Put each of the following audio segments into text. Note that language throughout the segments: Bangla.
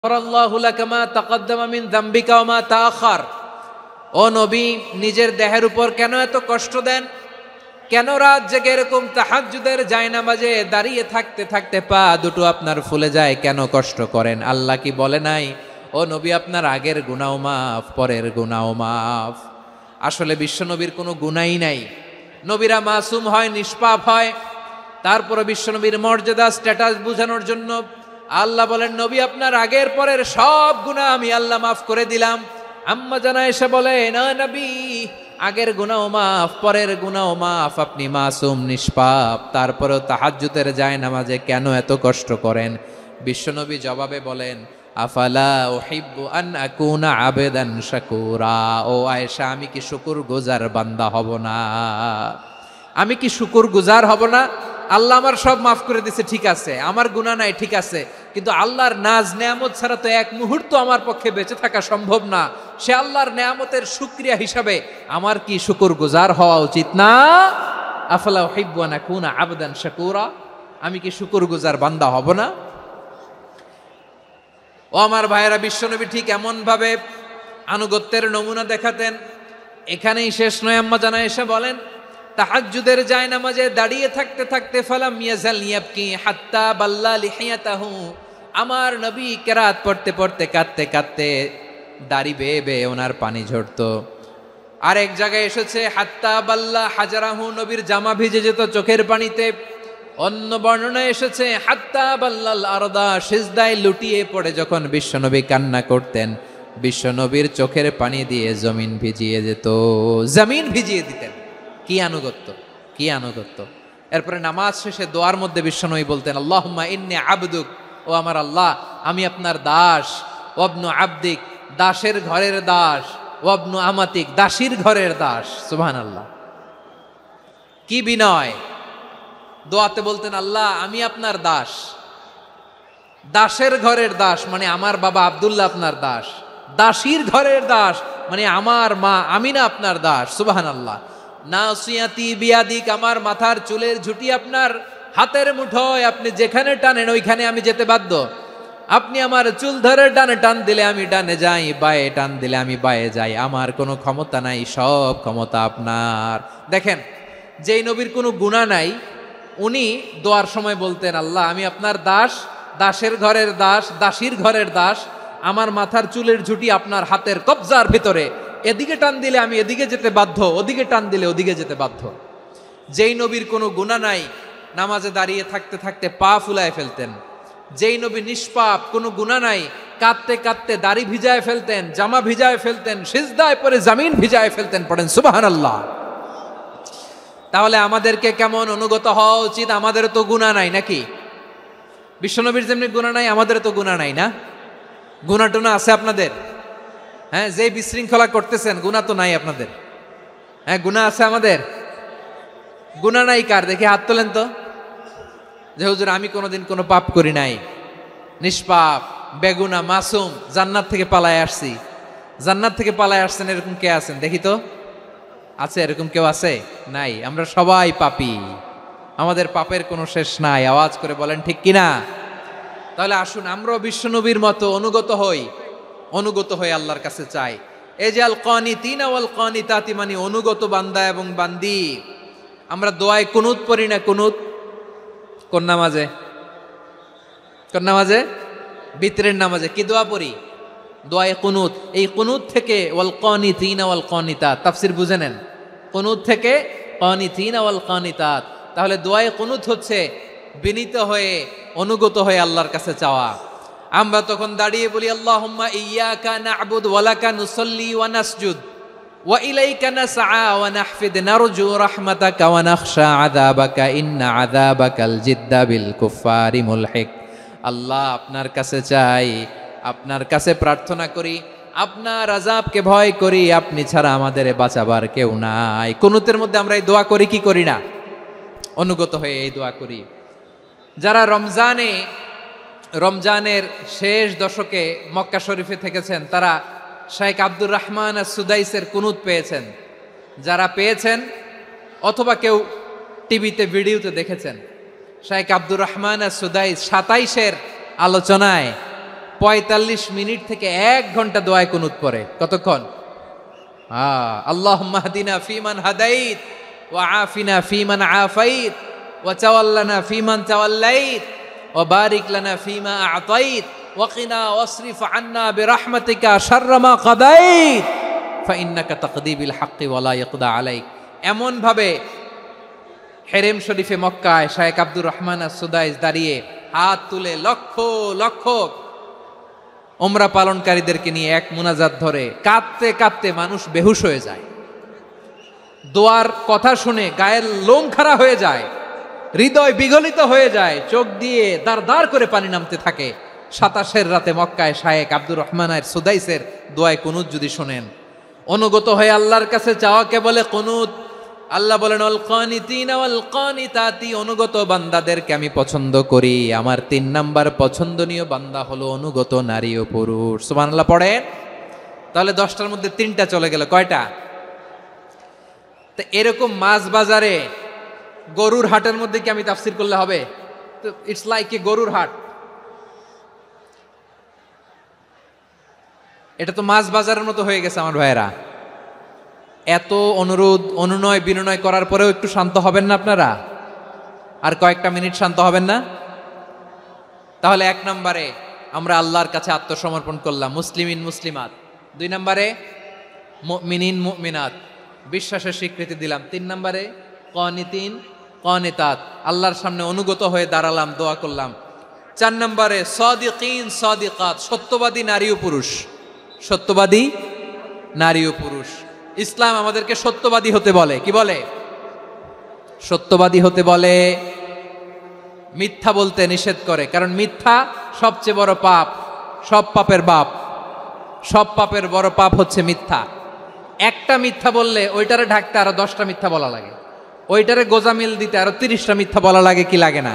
আল্লাহু লাকা মা তাকাদ্দামা মিন যামবিকা ওয়া মা তাআখার। ও নবী, নিজের দেহের উপর কেন এত কষ্ট দেন? কেন রাত জেগে এরকম তাহাজ্জুদের জায়নামাজে দাঁড়িয়ে থাকতে থাকতে পা দুটো আপনার ফুলে যায়? কেন কষ্ট করেন? আল্লাহ কি বলে নাই, ও নবী আপনার আগের গুনাহ মাফ, পরের গুনাহ মাফ? আসলে বিশ্বনবীর কোনো গুনাহই নাই। নবীরা মাসুম হয়, নিষ্পাপ হয়। তারপরে বিশ্বনবীর মর্যাদা, স্ট্যাটাস বোঝানোর জন্য আল্লাহ বলেন, নবী আপনার আগের পরের সব গুনাহ আমি আল্লাহ মাফ করে দিলাম। আম্মা জানা এসে বলে, না নবী, আগের গুনাহ মাফ, পরের গুনাহ মাফ, আপনি মাসুম, নিষ্পাপ, তারপরেও তাহাজ্জুদের জায়নামাজে কেন এত কষ্ট করেন? বিশ্বনবী জবাবে বলেন, আফালা উহিব্বু আন আকুনা আবেদান শাকুরা। ও আয়েশা, আমি কি শুকরগুজার বান্দা হব না? আমি কি শুকরগুজার হব না? আল্লাহ আমার সব মাফ করে দিছে, ঠিক আছে, আমার গুনাহ নাই, ঠিক আছে, কিন্তু আল্লাহর নাজ নেয়ামত ছাড়া তো এক মুহূর্ত আমার পক্ষে বেঁচে থাকা সম্ভব না। সে আল্লাহর নেয়ামতের শুকরিয়া হিসাবে আমার কি শুকরগুজার হওয়া উচিত না? আফালা উহিব্বু আন আকুনা আবদান শাকুরা। আমি কি শুকরগুজার বান্দা হব না? ও আমার ভাইয়েরা, বিশ্বনবী ঠিক এমন ভাবে আনুগত্যের নমুনা দেখাতেন। এখানেই শেষ নয়, আম্মা জানা এসে বলেন, তাহাজ্জুদের জায়নামাজে দাঁড়িয়ে থাকতে থাকতে ফালাম ইয়াজাল ইয়াবকি হাত্তা বাল্লা লিহিয়াতাহু। আমার নবী কেরাত পড়তে পড়তে কাঁদতে কাঁদতে দাড়ি বেয়ে বেয়ে ওনার পানি ঝরতো। আর এক জায়গায় এসেছে হাত্তা বাল্লা হাজারাহু, নবীর জামা ভিজে যেত চোখের পানিতে। অন্য বর্ণনায় এসেছে হাত্তা বাল্লাল আরদা, সিজদায় লুটিয়ে পড়ে যখন বিশ্বনবী কান্না করতেন, বিশ্বনবীর চোখের পানি দিয়ে জমিন ভিজিয়ে যেত, জমিন ভিজিয়ে দিতেন। কি আনুগত্য, কি আনুগত্য! এরপরে নামাজ শেষে দোয়ার মধ্যে বিশ্বনবী বলতেন, আল্লাহুম্মা ইন্নী আবদুক, ও আমার আল্লাহ, আমি আপনার দাস। ওয়াবনু আবদিক, দাসের ঘরের দাস। ওয়াবনু আমাতিক, দাসীর ঘরের দাস। সুবহানাল্লাহ, কি বিনয়! দোয়াতে বলতেন, আল্লাহ আমি আপনার দাস। দাসের ঘরের দাস মানে আমার বাবা আব্দুল্লাহ আপনার দাস। দাসীর ঘরের দাস মানে আমার মা আমিনা আপনার দাস। সুবহানাল্লাহ। নাসিয়াতি বিয়াদিক, আমার মাথার চুলের ঝুঁটি আপনার হাতের মুঠোয়, আপনি যেখানে টানেন ওইখানে আমি যেতে বাধ্য। আপনি আমার চুল ধরে ডানে টান দিলে আমি ডানে যাই, বায়ে টান দিলে আমি বায়ে যাই। আমার কোনো ক্ষমতা নাই, সব ক্ষমতা আপনার। দেখেন, যেই নবীর কোনো গুনাহ নাই, উনি দোয়ার সময় বলতেন, আল্লাহ আমি আপনার দাস, দাসের ঘরের দাস, দাসীর ঘরের দাস। আমার মাথার চুলের ঝুঁটি আপনার হাতের কবজার ভিতরে, এদিকে টান দিলে আমি এদিকে যেতে বাধ্য, ওদিকে টান দিলে ওদিকে যেতে বাধ্য। যেই নবীর কোনো গুনাহ নাই, নামাজে দাঁড়িয়ে থাকতে থাকতে পা ফুলায় ফেলতেন। যেই নবী নিষ্পাপ, কোনো গুনাহ নাই, কাঁদতে কাঁদতে দাড়ি ভিজায় ফেলতেন, জামা ভিজায় ফেলতেন, সিজদায় পরে জমিন ভিজায় ফেলতেন। পড়েন সুবহানাল্লাহ। তাহলে আমাদেরকে কেমন অনুগত হওয়া উচিত? আমাদের তো গুনাহ নাই নাকি? বিশ্বনবীর যেমনি গুনাহ নাই, আমাদের তো গুনাহ নাই না? গুনাহ টুনা আছে আপনাদের? হ্যাঁ, যে বিশৃঙ্খলা করতেছেন, গুনাহ তো নাই আপনাদের? হ্যাঁ, গুনাহ আছে আমাদের? গুনাহ নাই কার? দেখি হাত তোলেন তো, যে হুজুর আমি কোনোদিন কোনো পাপ করি নাই, নিষ্পাপ, বেগুনা, মাসুম, জান্নাত থেকে পালায় আসছি। জান্নাত থেকে পালায় আসছেন এরকম কে আছেন দেখি তো? আছে এরকম কেউ? আছে? নাই। আমরা সবাই পাপী, আমাদের পাপের কোনো শেষ নাই। আওয়াজ করে বলেন ঠিক কিনা? তাহলে আসুন আমরাও বিশ্বনবীর মতো অনুগত হই, অনুগত হয়ে আল্লাহর কাছে চাই। এই যে আল কানিতিনা ওয়াল কানিতাতি, মানে অনুগত বান্দা এবং বান্দি। আমরা দোয়ায় কুনুত পড়ি না? কুনুত কোন নামাজে? কোন নামাজে? বিতরের নামাজে কি দোয়া পড়ি? দোয়ায়ে কুনুত। এই কুনুত থেকে ওয়াল কানিতিনা ওয়াল কানিতাত, তাফসীর বুঝে নেন। কুনুত থেকে কানিতিনা ওয়াল কানিতাত। তাহলে দোয়ায়ে কুনুত হচ্ছে বিনীত হয়ে, অনুগত হয়ে আল্লাহর কাছে চাওয়া। আমরা তখন দাঁড়িয়ে বলি, আল্লাহুম্মা ইয়্যাকা না'বুদু ওয়া লাকা নুসাল্লি ওয়া নাসজুদ ওয়া ইলাইকা নাসআ ওয়া নাহফিদ নারজু রাহমাতাকা ওয়া নাখশা আযাবাকা ইন্না আযাবাকাল জিদ্দা বিল কুফফারি মুলহিক। আল্লাহ আপনার কাছে চাই, আপনার কাছে প্রার্থনা করি, আপনার আযাবকে ভয় করি, আপনি ছাড়া আমাদের বাঁচাবার কেউ নাই। কুনুতের মধ্যে আমরা এই দোয়া করি কি করি না? অনুগত হয়ে এই দোয়া করি। যারা রমজানের শেষ দশকে মক্কা শরীফে থেকেছেন, তারা শেখ আব্দুর রহমান সুদাইসের কুনুত পেয়েছেন। যারা পেয়েছেন অথবা কেউ টিভিতে ভিডিওতে দেখেছেন, শেখ আব্দুর রহমান সুদাইস 27-এর আলোচনায় 45 মিনিট থেকে 1 ঘন্টা দোয়ায় কুনুত পড়ে। কতক্ষণ? আল্লাহুম্মা হদিনা ফিমান হাদাইত ওয়া আফিনা ফিমান আফাইত ওয়া তাওয়াল্লানা ফিমান তাওয়াল্লাইত ওয়া বারিক লানা ফিমা আ'তাইত ওয়া কিনা ওয়াসরিফ আন্না বিরহমাতিকা শাররা মা কাদাইত ফাইন্নাকা তাকদি বিল হাক্কি ওয়া লা ইয়াকদা আলাইক। এমন ভাবে হেরেম শরীফে মক্কায় শায়েখ আব্দুর রহমান আস-সুদাইস দাঁড়িয়ে হাত তুলে লক্ষ লক্ষ উমরা পালনকারীদেরকে নিয়ে এক মুনাজাত ধরে কাঁদতে কাঁদতে মানুষ বেহুশ হয়ে যায়। দোয়ার কথা শুনে গায়ের লোম খাড়া হয়ে যায়, হৃদয় বিগলিত হয়ে যায়, চোখ দিয়ে দাঁড় দাঁড় করে পানি নামতে থাকে। 27 রাতে মক্কায় শায়েখ আব্দুর রহমান আস-সুদাইসের দোয়ায় কুনুত যদি শোনেন, অনুগত হয়ে আল্লাহর কাছে চাওয়াকে বলে কুনুত। আল্লাহ বলেন আল কানিতিনা ওয়াল কানিতাতি, অনুগত বান্দাদেরকে আমি পছন্দ করি। আমার 3 নাম্বার পছন্দনীয় বান্দা হলো অনুগত নারী ও পুরুষ। সুবহানাল্লাহ পড়েন। তাহলে 10টার মধ্যে 3টা চলে গেল, কয়টা? তো এরকম মাছ বাজারে গরুর হাটের মধ্যে কি আমি তাফসীর করলে হবে? তো ইটস লাইক এ গরুর হাট। এটা তো মাছ বাজারের মতো হয়ে গেছে আমার ভাইয়েরা। এত অনুরোধ অনুনয় বিনয় করার পরেও একটু শান্ত হবেন না আপনারা? আর কয়েকটা মিনিট শান্ত হবেন না? তাহলে 1 নম্বরে আমরা আল্লাহর কাছে আত্মসমর্পণ করলাম, মুসলিমিন মুসলিমাত। 2 নম্বরে মুমিনিন মুমিনাত, বিশ্বাসের স্বীকৃতি দিলাম। 3 নম্বরে কানিতিন কানিতাত, আল্লাহর সামনে অনুগত হয়ে দাঁড়ালাম, দোয়া করলাম। 4 নম্বরে সাদিকিন সাদিকাত, সত্যবাদী নারী ও পুরুষ। সত্যবাদী নারী ও পুরুষ। ইসলাম আমাদেরকে সত্যবাদী হতে বলে। কি বলে? সত্যবাদী হতে বলে, মিথ্যা বলতে নিষেধ করে। কারণ মিথ্যা সবচেয়ে বড় পাপ, সব পাপের বাপ। সব পাপের বড় পাপ হচ্ছে মিথ্যা। একটা মিথ্যা বললে ওইটারে ঢাকতে আরো 10টা মিথ্যা বলা লাগে, ওইটারে গোজামিল দিতে আরো 30টা মিথ্যা বলা লাগে। কি লাগে না?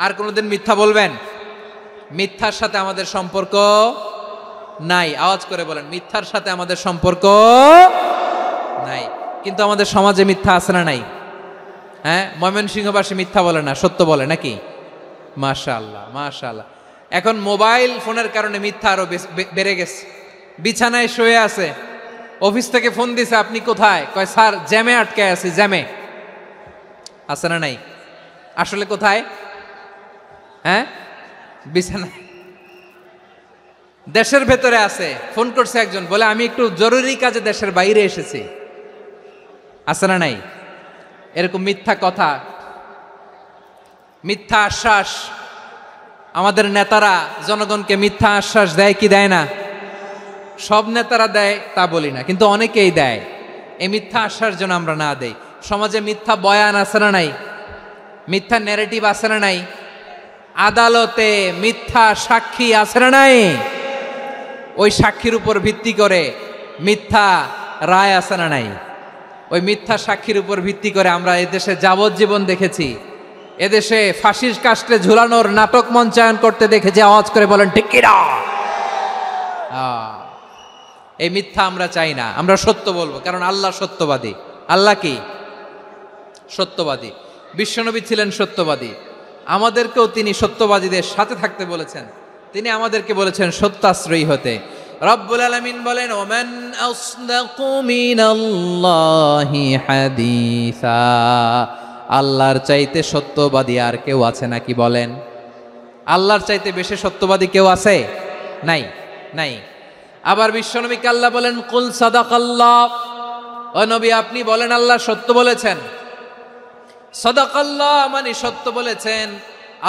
আর কোনোদিন মিথ্যা বলবেন? মিথ্যার সাথে আমাদের সম্পর্ক নাই। আওয়াজ করে বলেন, মিথ্যার সাথে আমাদের সম্পর্ক নাই। কিন্তু আমাদের সমাজে মিথ্যা আছে না নাই? হ্যাঁ, ময়মনসিংহবাসী মিথ্যা বলে না, সত্য বলে নাকি? মাশাআল্লাহ মাশাআল্লাহ। এখন মোবাইল ফোনের কারণে মিথ্যা আরো বেড়ে গেছে। বিছানায় শুয়ে আছে, অফিস থেকে ফোন দিছে, আপনি কোথায়? কয় স্যার জ্যামে আটকে আছি। জ্যামে আছে না নাই? আসলে কোথায়? হ্যাঁ, বিছানায়। দেশের ভেতরে আছে। ফোন করছে একজন, বলে আমি একটু জরুরি কাজে দেশের বাইরে এসেছি। আছে না নাই? এরকম মিথ্যা কথা, মিথ্যা আশ্বাস। আমাদের নেতারা জনগণকে মিথ্যা আশ্বাস দেয় কি দেয় না? সব নেতারা দেয় তা বলি না, কিন্তু অনেকেই দেয়। এই মিথ্যা আশ্বাস যেন আমরা না দেই। সমাজে মিথ্যা বয়ান আছে না নাই? মিথ্যা ন্যারেটিভ আছে না নাই? আদালতে মিথ্যা সাক্ষী আছে না নাই? ওই সাক্ষীর উপর ভিত্তি করে মিথ্যা রায় আছে না নাই? ওই মিথ্যা সাক্ষীর উপর ভিত্তি করে আমরা এদেশে যাবজ্জীবন দেখেছি, এদেশে ফাঁসির কাস্টে ঝুলানোর নাটক মঞ্চায়ন করতে দেখেছি। আওয়াজ করে বলেন ঠিক কি না? এই মিথ্যা আমরা চাই না, আমরা সত্য বলবো, কারণ আল্লাহ সত্যবাদী। আল্লাহ কি? সত্যবাদী। বিশ্বনবী ছিলেন সত্যবাদী, আমাদেরকেও তিনি সত্যবাদীদের সাথে থাকতে বলেছেন। তিনি আমাদেরকে বলেছেন সত্যাশ্রয়ী হতে। রব্বুল আলামিন বলেন, ওমান আসদাকু মিনাল্লাহি হাদিসা, আল্লাহর চাইতে সত্যবাদী আর কেউ আছে নাকি বলেন? আল্লাহর চাইতে বেশি সত্যবাদী কেউ আছে? নাই, নাই। আবার বিশ্বনবীকে আল্লাহ বলেন, কুল সাদাকাল্লাহ, ও নবী আপনি বলেন আল্লাহ সত্য বলেছেন। সাদাকাল্লাহ মানে সত্য বলেছেন,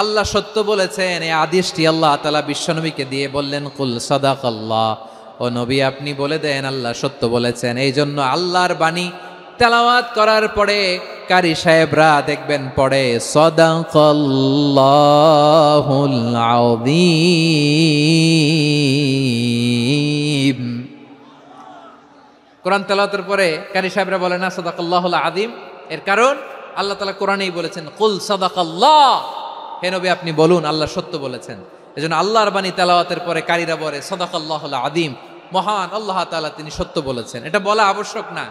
আল্লাহ সত্য বলেছেন। এই আদেশটি আল্লাহ তাআলা বিশ্বনবীকে দিয়ে বললেন, কুল সাদাকাল্লাহ, ও নবী আপনি বলে দেন আল্লাহ সত্য বলেছেন। এই জন্য আল্লাহর বাণী তেলাওয়াত করার পরে কারি সাহেবরা দেখবেন পড়ে সাদাকাল্লাহুল আযীম। কোরআন তেলাওয়াতের পরে কারি সাহেবরা বলে না সাদাকাল্লাহুল আযীম। এর কারণ আল্লাহ তাআলা কোরআনেই বলেছেন, কুল সাদাকাল্লাহ, হে নবী আপনি বলুন আল্লাহ সত্য বলেছেন। এজন্য আল্লাহর বাণী তেলাওয়াতের পরে কারীরা বলে সাদাকাল্লাহুল আযীম, মহান আল্লাহ তাআলা তিনি সত্য বলেছেন। এটা বলা আবশ্যক না,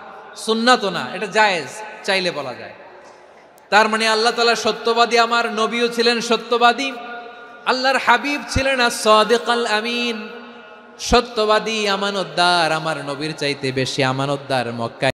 সুন্নাতও না, এটা জায়েজ, চাইলে বলা যায়। তার মানে আল্লাহ তাআলা সত্যবাদী, আমার নবীও ছিলেন সত্যবাদী। আল্লাহর হাবিব ছিলেন as-সাদিক আল-আমিন, সত্যবাদী, আমানতদার। আমার নবীর চাইতে বেশি আমানতদার মক্কায়